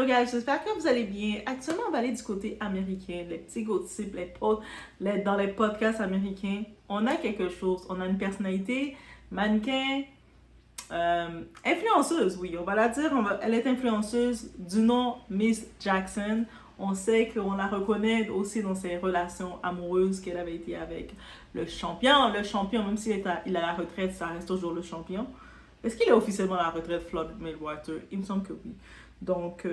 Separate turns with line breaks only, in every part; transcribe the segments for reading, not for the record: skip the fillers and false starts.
gars, j'espère que vous allez bien. Actuellement, on va aller du côté américain, les petits gossips, dans les podcasts américains. On a quelque chose, on a une personnalité, mannequin, influenceuse, oui, on va la dire, elle est influenceuse du nom Miss Jackson. On sait qu'on la reconnaît aussi dans ses relations amoureuses qu'elle avait été avec le champion. Le champion, même s'il est à la retraite, ça reste toujours le champion. Est-ce qu'il est officiellement à la retraite, Floyd Mayweather? Il me semble que oui. Donc,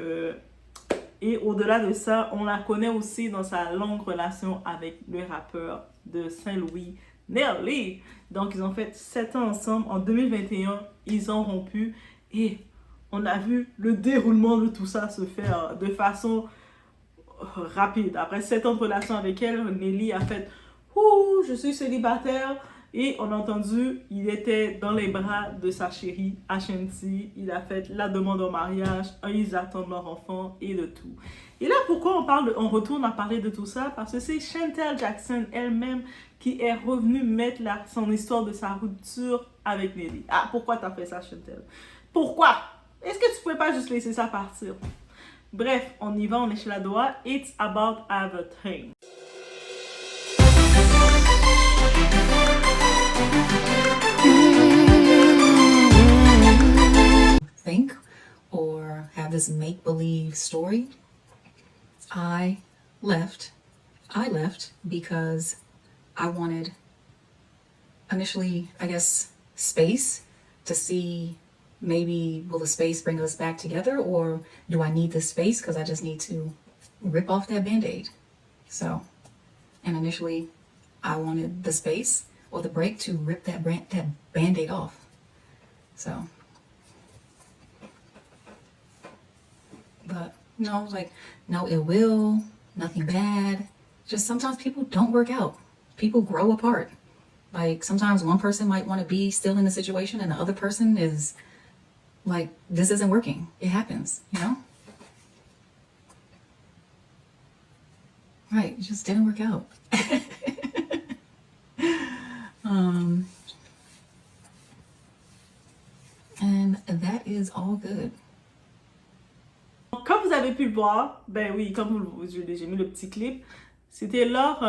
et au-delà de ça, on la connaît aussi dans sa longue relation avec le rappeur de Saint-Louis, Nelly. Donc, ils ont fait 7 ans ensemble. En 2021, ils ont rompu. Et on a vu le déroulement de tout ça se faire de façon rapide. Après 7 ans de relation avec elle, Nelly a fait « Ouh, je suis célibataire ». Et on a entendu, il était dans les bras de sa chérie, Ashanti. Il a fait la demande en mariage, ils attendent leur enfant et de tout. Et là, pourquoi on retourne à parler de tout ça? Parce que c'est Chantel Jackson elle-même qui est revenue mettre son histoire de sa rupture avec Nelly. Ah, pourquoi t'as fait ça, Chantel? Pourquoi? Est-ce que tu pouvais pas juste laisser ça partir? Bref, on y va, on est chez la Doha. It's about everything.
Think or have this make-believe story. I left because I wanted initially, I guess, space to see maybe will the space bring us back together, or do I need the space because I just need to rip off that band-aid? So, and initially I wanted the space or the break to rip that band-aid off. So, but no, like, no ill will, nothing bad. Just sometimes people don't work out. People grow apart. Like, sometimes one person might want to be still in the situation and the other person is like, this isn't working. It happens, you know? Right, it just didn't work out. And that is all good.
Comme vous avez pu le voir, ben oui, j'ai mis le petit clip, c'était lors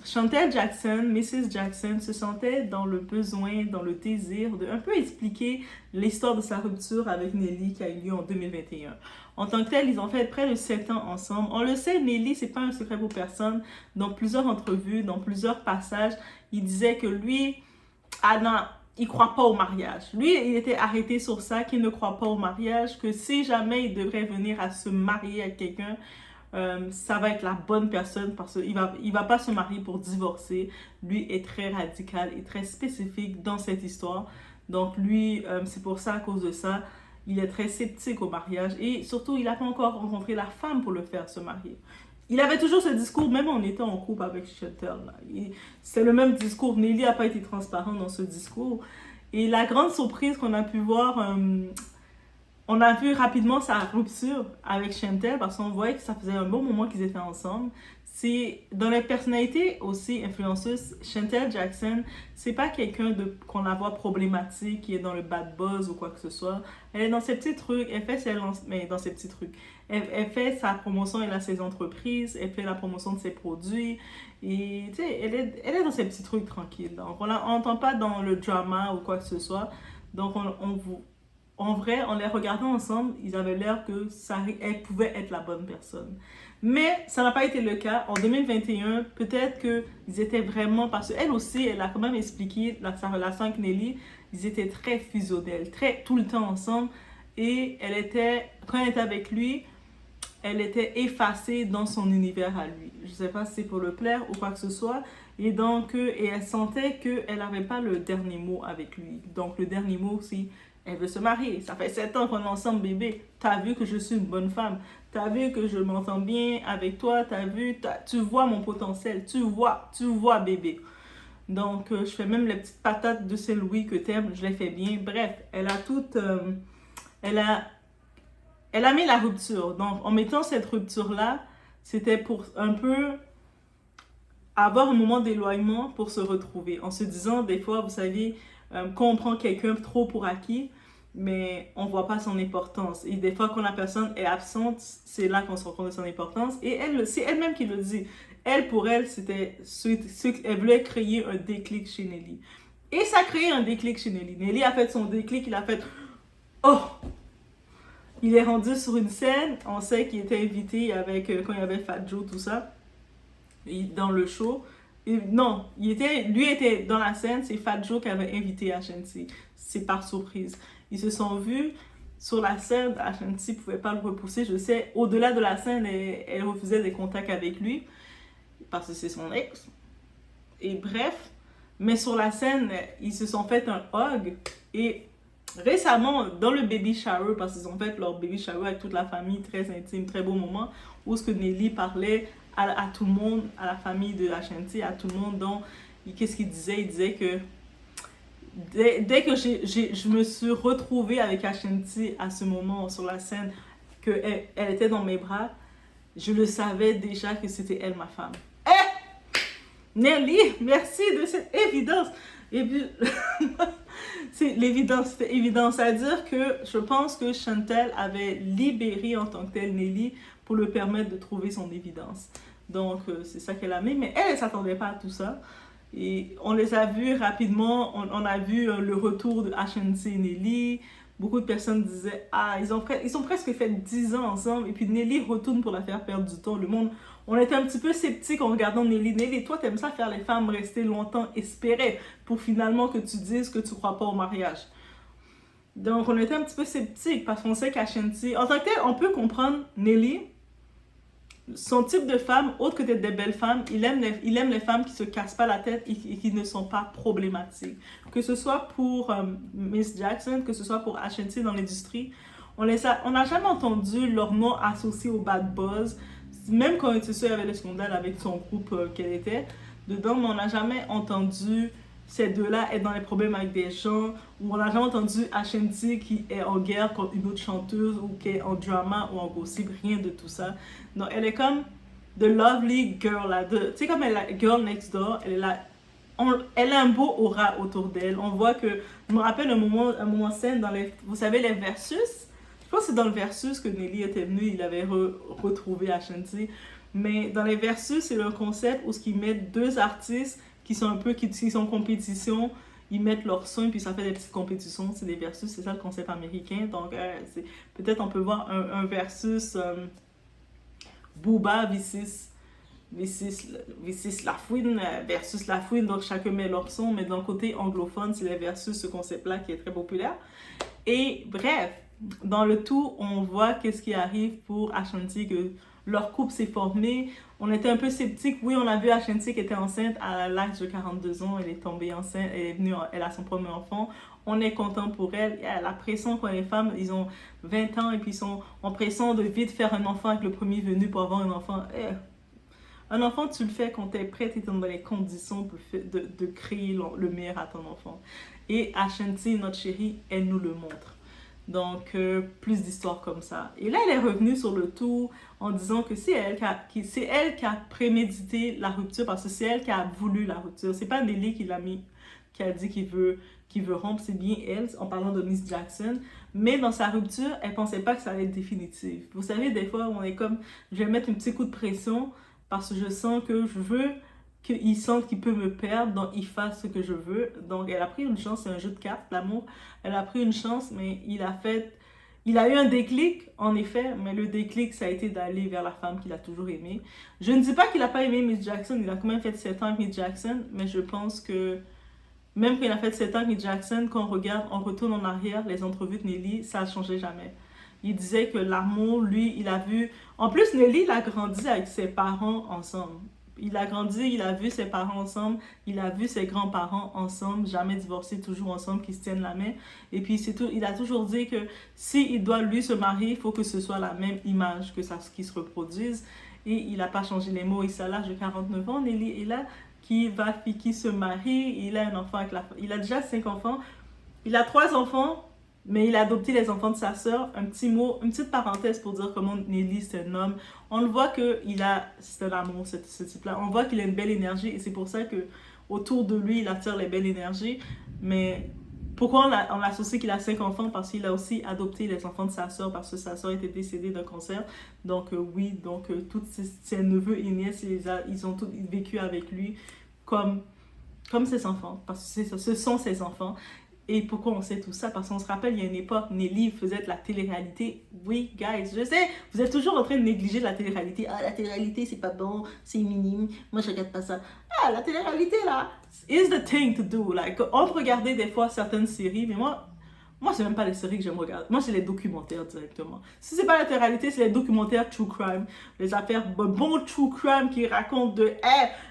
Chantel Jackson, Mrs. Jackson, se sentait dans le besoin, dans le désir de un peu expliquer l'histoire de sa rupture avec Nelly qui a eu lieu en 2021. En tant que tel, ils ont fait près de 7 ans ensemble. On le sait, Nelly, c'est pas un secret pour personne. Dans plusieurs entrevues, dans plusieurs passages, il disait que lui, il croit pas au mariage. Lui, il était arrêté sur ça, qu'il ne croit pas au mariage, que si jamais il devrait venir à se marier avec quelqu'un, ça va être la bonne personne parce qu'il va pas se marier pour divorcer. Lui est très radical et très spécifique dans cette histoire. Donc lui, c'est pour ça, à cause de ça, il est très sceptique au mariage et surtout, il n'a pas encore rencontré la femme pour le faire se marier. Il avait toujours ce discours, même en étant en couple avec Chantel. C'est le même discours. Nelly n'a pas été transparente dans ce discours. Et la grande surprise qu'on a pu voir, on a vu rapidement sa rupture avec Chantel parce qu'on voyait que ça faisait un bon moment qu'ils étaient ensemble. C'est dans les personnalités aussi influenceuses, Chantel Jackson, c'est pas quelqu'un qu'on la voit problématique, qui est dans le bad buzz ou quoi que ce soit. Elle est dans ses petits trucs, elle fait elle fait sa promotion, elle a ses entreprises, elle fait la promotion de ses produits. Et tu sais, elle est dans ses petits trucs tranquilles. Donc on n'entend pas dans le drama ou quoi que ce soit. Donc en vrai, en les regardant ensemble, ils avaient l'air que elle pouvait être la bonne personne. Mais ça n'a pas été le cas. En 2021, peut-être qu'ils étaient vraiment... Parce qu'elle aussi, elle a quand même expliqué sa relation avec Nelly. Ils étaient très fusionnels, tout le temps ensemble. Et quand elle était avec lui, elle était effacée dans son univers à lui. Je ne sais pas si c'est pour le plaire ou quoi que ce soit. Et donc, elle sentait qu'elle n'avait pas le dernier mot avec lui. Donc, le dernier mot, c'est... Elle veut se marier. Ça fait 7 ans qu'on est ensemble, bébé. T'as vu que je suis une bonne femme. T'as vu que je m'entends bien avec toi. Tu vois mon potentiel. Tu vois, bébé. Donc, je fais même les petites patates de Saint-Louis que t'aimes. Je les fais bien. Bref, elle a mis la rupture. Donc, en mettant cette rupture-là, c'était pour un peu avoir un moment d'éloignement pour se retrouver. En se disant, des fois, vous savez, quand on prend quelqu'un trop pour acquis, mais on voit pas son importance. Et des fois, quand la personne est absente, c'est là qu'on se rend compte de son importance. Et elle, c'est elle-même qui le dit. Elle, pour elle, c'était elle voulait créer un déclic chez Nelly. Et ça a créé un déclic chez Nelly. Nelly a fait son déclic, il a fait « Oh !» Il est rendu sur une scène, on sait qu'il était invité avec, quand il y avait Fat Joe, tout ça, dans le show. Et non, lui était dans la scène, c'est Fat Joe qui avait invité Ashanti. C'est par surprise. Ils se sont vus sur la scène, Ashanti ne pouvait pas le repousser. Je sais, au-delà de la scène, elle refusait des contacts avec lui, parce que c'est son ex. Et bref, mais sur la scène, ils se sont fait un hug. Et récemment, dans le baby shower, parce qu'ils ont fait leur baby shower avec toute la famille, très intime, très beau moment, où ce que Nelly parlait à tout le monde, à la famille de Ashanti, à tout le monde, donc qu'est-ce qu'il disait? Il disait que dès que je me suis retrouvée avec Ashanti à ce moment sur la scène, qu'elle elle était dans mes bras, je le savais déjà que c'était elle ma femme. Nelly, merci de cette évidence. Et puis, c'est l'évidence, c'était évident. C'est-à-dire que je pense que Chantel avait libéré en tant que telle Nelly pour lui permettre de trouver son évidence. Donc, c'est ça qu'elle a mis. Mais elle ne s'attendait pas à tout ça. Et on les a vus rapidement. On a vu le retour de Ashanti et Nelly. Beaucoup de personnes disaient, ah, ils ont presque fait 10 ans ensemble. Et puis Nelly retourne pour la faire perdre du temps. Le monde, on était un petit peu sceptiques en regardant Nelly. Nelly, toi, t'aimes ça faire les femmes rester longtemps espérer pour finalement que tu dises que tu crois pas au mariage. Donc, on était un petit peu sceptiques parce qu'on sait qu'Ashanti, en tant que tel, on peut comprendre Nelly. Son type de femme, autre que d'être des belles femmes, il aime les femmes qui se cassent pas la tête et qui ne sont pas problématiques. Que ce soit pour Miss Jackson, que ce soit pour Ashanti dans l'industrie, on n'a jamais entendu leur nom associé au bad buzz. Même quand il y avait le scandale avec son groupe qu'elle était dedans, mais on n'a jamais entendu ces deux-là être dans les problèmes avec des gens, ou on n'a jamais entendu Ashanti qui est en guerre contre une autre chanteuse, ou qui est en drama ou en gossip, rien de tout ça. Donc elle est comme the lovely girl là, tu sais comme elle est la girl next door, elle est là, elle a un beau aura autour d'elle. On voit que, je me rappelle un moment scène dans les, vous savez les versus, je pense que c'est dans le versus que Nelly était venue, il avait retrouvé Ashanti, mais dans les versus c'est le concept où ils mettent deux artistes qui sont un peu, qui sont en compétition, ils mettent leur son, puis ça fait des petites compétitions, c'est des versus, c'est ça le concept américain. Donc, peut-être on peut voir un versus Booba versus Lafouine versus Lafouine, donc chacun met leur son, mais d'un côté anglophone, c'est les versus, ce concept-là qui est très populaire. Et bref, dans le tout, on voit qu'est-ce qui arrive pour Ashanti, que leur couple s'est formé. On était un peu sceptiques. Oui, on a vu Ashanti qui était enceinte à l'âge de 42 ans. Elle est tombée enceinte. Elle a son premier enfant. On est content pour elle. La pression quand les femmes, ils ont 20 ans et puis ils sont en pression de vite faire un enfant avec le premier venu pour avoir un enfant. Un enfant, tu le fais quand tu es prête et dans les conditions pour de créer le meilleur à ton enfant. Et Ashanti, notre chérie, elle nous le montre. Donc, plus d'histoires comme ça. Et là, elle est revenue sur le tout en disant que c'est elle qui a prémédité la rupture parce que c'est elle qui a voulu la rupture. C'est pas Nelly qui a dit qu'il veut rompre, c'est bien elle, en parlant de Miss Jackson. Mais dans sa rupture, elle pensait pas que ça allait être définitif. Vous savez, des fois, on est comme, je vais mettre un petit coup de pression parce que je sens que je veux qu'il sente qu'il peut me perdre, donc il fasse ce que je veux. Donc elle a pris une chance, c'est un jeu de cartes, l'amour. Elle a pris une chance, mais il a eu un déclic, en effet, mais le déclic, ça a été d'aller vers la femme qu'il a toujours aimée. Je ne dis pas qu'il n'a pas aimé Miss Jackson, il a quand même fait 7 ans avec Miss Jackson, mais je pense que même quand il a fait 7 ans avec Miss Jackson, quand on regarde, on retourne en arrière, les entrevues de Nelly, ça ne changeait jamais. Il disait que l'amour, lui, il a vu... En plus, Nelly, il a grandi avec ses parents ensemble. Il a grandi, il a vu ses parents ensemble, il a vu ses grands-parents ensemble, jamais divorcés, toujours ensemble, qui se tiennent la main. Et puis, il a toujours dit que s'il doit, lui, se marier, il faut que ce soit la même image, que ça qui se reproduise. Et il n'a pas changé les mots. Il est à l'âge de 49 ans, Nelly est là, qui se marie, il a un enfant avec il a déjà 5 enfants. Il a 3 enfants, mais il a adopté les enfants de sa sœur. Un petit mot, une petite parenthèse pour dire comment Nelly c'est un homme. On le voit c'est un amour, ce type-là. On voit qu'il a une belle énergie et c'est pour ça que autour de lui, il attire les belles énergies. Mais Pourquoi on associe qu'il a 5 enfants? Parce qu'il a aussi adopté les enfants de sa soeur, parce que sa soeur était décédée d'un cancer. Donc oui, donc tous ses neveux et nièces, ils ont tous vécu avec lui comme ses enfants, parce que ce sont ses enfants. Et pourquoi on sait tout ça? Parce qu'on se rappelle, il y a une époque, Nelly faisait de la télé-réalité. Oui, guys, je sais, vous êtes toujours en train de négliger la télé-réalité. Ah, la télé-réalité, c'est pas bon, c'est minime, moi je regarde pas ça. Ah, la télé-réalité, là, is the thing to do. Like, on peut regarder des fois certaines séries, mais moi, c'est même pas les séries que j'aime regarder. Moi, c'est les documentaires directement. Si c'est pas la télé-réalité, c'est les documentaires true crime. Les affaires bon true crime qui racontent de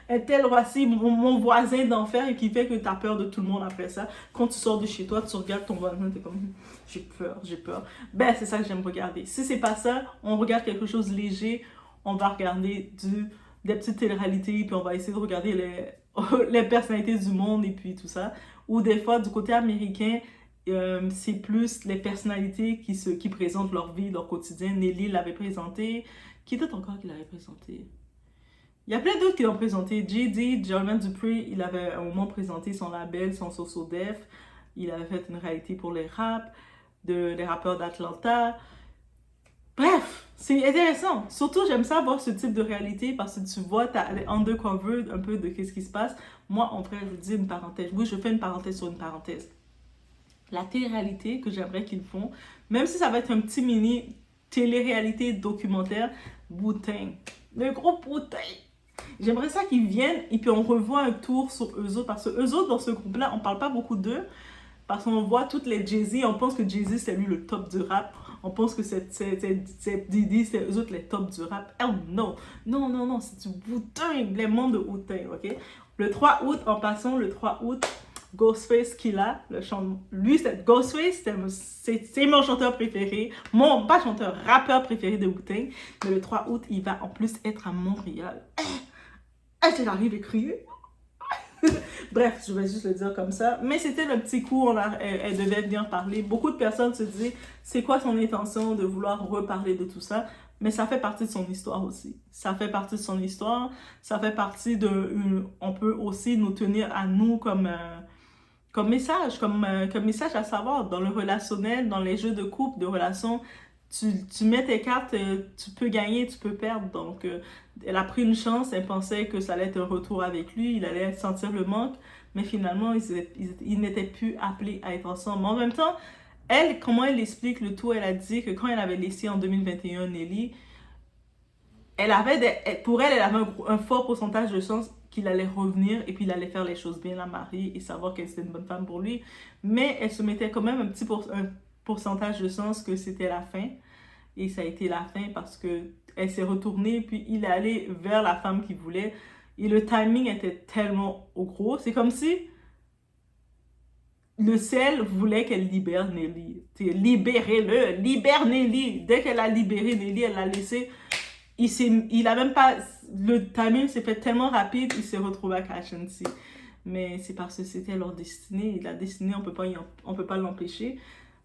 un tel voici mon voisin d'enfer et qui fait que t'as peur de tout le monde après ça. Quand tu sors de chez toi, tu regardes ton voisin, t'es comme j'ai peur. Ben, c'est ça que j'aime regarder. Si c'est pas ça, on regarde quelque chose de léger. On va regarder des petites télé-réalités, puis on va essayer de regarder les personnalités du monde et puis tout ça. Ou des fois, du côté américain, c'est plus les personnalités qui présentent leur vie, leur quotidien. Nelly l'avait présenté. Qui d'autre encore qui l'avait présenté? Il y a plein d'autres qui l'ont présenté. JD, Jermaine Dupri, il avait à un moment présenté son label, son So Def. Il avait fait une réalité pour les les rappeurs d'Atlanta. Bref, c'est intéressant. Surtout, j'aime ça voir ce type de réalité parce que tu vois, t'as les undercover un peu de qu'est-ce qui se passe. Moi, en vrai, je vous dis une parenthèse. Oui, je fais une parenthèse sur une parenthèse. La télé-réalité que j'aimerais qu'ils font, même si ça va être un petit mini télé-réalité documentaire, Wu-Tang. Le groupe Wu-Tang. J'aimerais ça qu'ils viennent et puis on revoit un tour sur eux autres. Parce que eux autres, dans ce groupe-là, on parle pas beaucoup d'eux. Parce qu'on voit toutes les Jay-Z, on pense que Jay-Z c'est lui le top du rap. On pense que c'est Diddy, c'est eux autres les tops du rap. Oh non, non, c'est du Wu-Tang, les membres de Wu-Tang, ok? Le 3 août, en passant, le 3 août, Ghostface Killah, lui, Ghostface, c'est mon chanteur préféré, pas chanteur, rappeur préféré de Wu-Tang. Mais le 3 août, il va en plus être à Montréal. J'arrive à crier. Bref, je vais juste le dire comme ça. Mais c'était le petit coup, elle devait venir parler. Beaucoup de personnes se disaient, c'est quoi son intention de vouloir reparler de tout ça? Mais ça fait partie de son histoire aussi. Ça fait partie de son histoire. Ça fait partie on peut aussi nous tenir à nous comme message, comme message à savoir dans le relationnel, dans les jeux de couple, de relations. Tu mets tes cartes, tu peux gagner, tu peux perdre. Donc, elle a pris une chance, elle pensait que ça allait être un retour avec lui, il allait sentir le manque, mais finalement, ils n'étaient plus appelés à être ensemble. Mais en même temps, comment elle explique le tout? Elle a dit que quand elle avait laissé en 2021 Nelly, pour elle avait un fort pourcentage de chance qu'il allait revenir et puis il allait faire les choses bien, la marier et savoir qu'elle était une bonne femme pour lui. Mais elle se mettait quand même un pourcentage de chance que c'était la fin. Et ça a été la fin parce que elle s'est retournée puis il est allé vers la femme qu'il voulait. Et le timing était tellement gros. C'est comme si le ciel voulait qu'elle libère Nelly. Libérez-le, libère Nelly. Dès qu'elle a libéré Nelly, elle l'a laissé. Il a même pas... Le timing s'est fait tellement rapide, il s'est retrouvé à Ashanti. Mais c'est parce que c'était leur destinée. Et la destinée, on peut pas l'empêcher.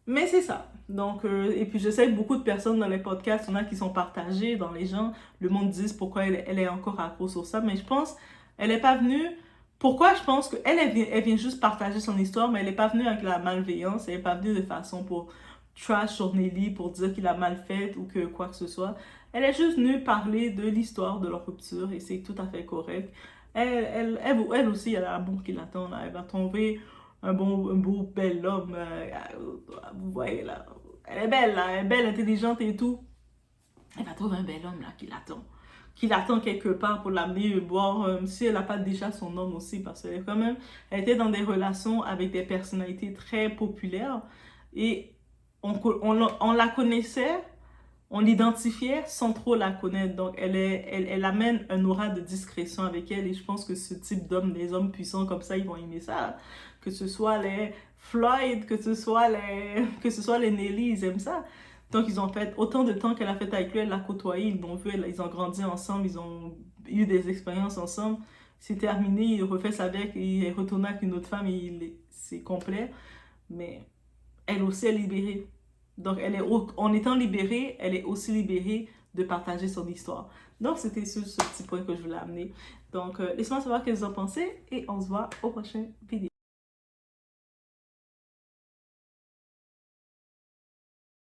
Mais c'est ça. Donc, et puis je sais que beaucoup de personnes dans les podcasts, il y en a qui sont partagées dans les gens. Le monde dit pourquoi elle est encore accro sur ça. Mais je pense, elle n'est pas venue... Pourquoi je pense qu'elle elle vient juste partager son histoire, mais elle n'est pas venue avec la malveillance. Elle n'est pas venue de façon pour trash sur Nelly, pour dire qu'il a mal fait ou que quoi que ce soit. Elle est juste venue parler de l'histoire de leur rupture et c'est tout à fait correct. Elle aussi, elle a un amour qui l'attend. Elle va tomber un beau, bel homme. Vous voyez là. Elle est belle, là. Elle est belle, intelligente et tout. Elle va trouver un bel homme là qui l'attend. Qui l'attend quelque part pour l'amener boire. Si elle n'a pas déjà son homme aussi, parce qu'elle est quand même. Elle était dans des relations avec des personnalités très populaires. Et on la connaissait. On l'identifiait sans trop la connaître. Donc, elle amène un aura de discrétion avec elle. Et je pense que ce type d'homme, des hommes puissants comme ça, ils vont aimer ça. Que ce soit les Floyd, que ce soit les Nelly, ils aiment ça. Donc, ils ont fait autant de temps qu'elle a fait avec lui, elle l'a côtoyé, ils l'ont vu, ils ont grandi ensemble, ils ont eu des expériences ensemble. C'est terminé, il refait sa vie, il est retourné avec une autre femme et c'est complet. Mais elle aussi est libérée. Donc, en étant libérée, elle est aussi libérée de partager son histoire. Donc, c'était ce petit point que je voulais amener. Donc, laissez-moi savoir ce que vous en pensez et on se voit au prochain vidéo.